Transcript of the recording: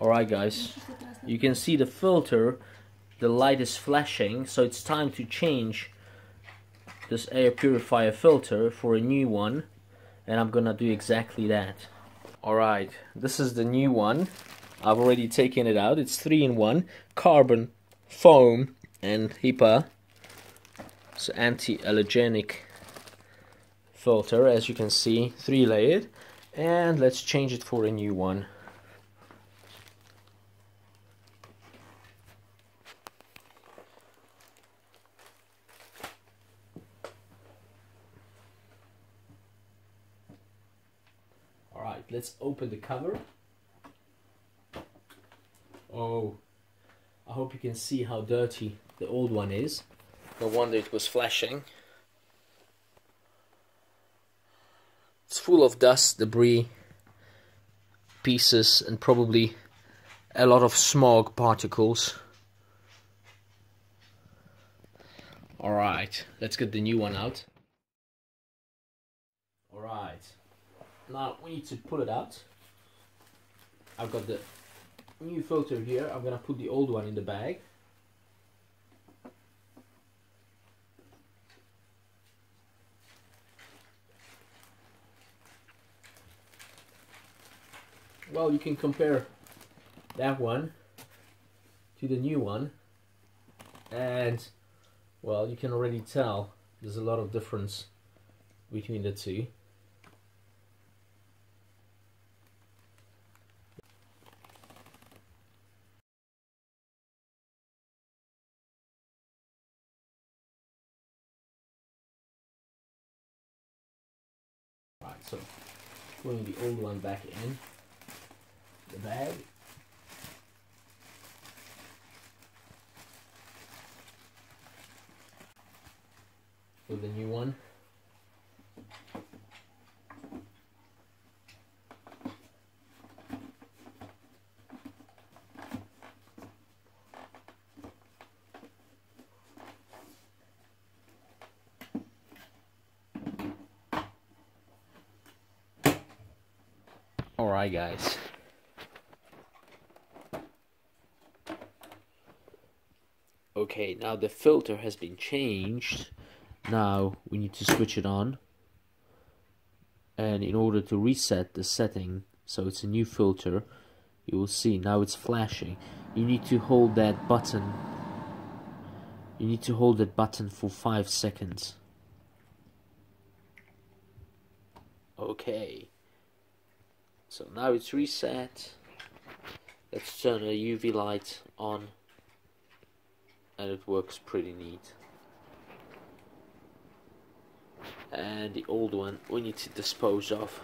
Alright guys, you can see the filter, the light is flashing, so it's time to change this air purifier filter for a new one, and I'm gonna do exactly that. Alright, this is the new one. I've already taken it out. It's 3-in-1, carbon, foam and HEPA. It's anti-allergenic filter, as you can see, 3-layered, and let's change it for a new one. Alright, let's open the cover. Oh, I hope you can see how dirty the old one is. No wonder it was flashing. It's full of dust, debris, pieces, and probably a lot of smog particles. Alright, let's get the new one out. Alright, now we need to pull it out. I've got the new filter here. I'm gonna put the old one in the bag. Well, you can compare that one to the new one, and well, you can already tell there's a lot of difference between the two. Right, so putting the old one back in the bag. With the new one. Alright guys. Okay, now the filter has been changed. Now we need to switch it on. And in order to reset the setting, so it's a new filter, you will see now it's flashing. You need to hold that button. You need to hold that button for 5 seconds. Okay. So now it's reset. Let's turn a UV light on, and it works pretty neat. And the old one we need to dispose of.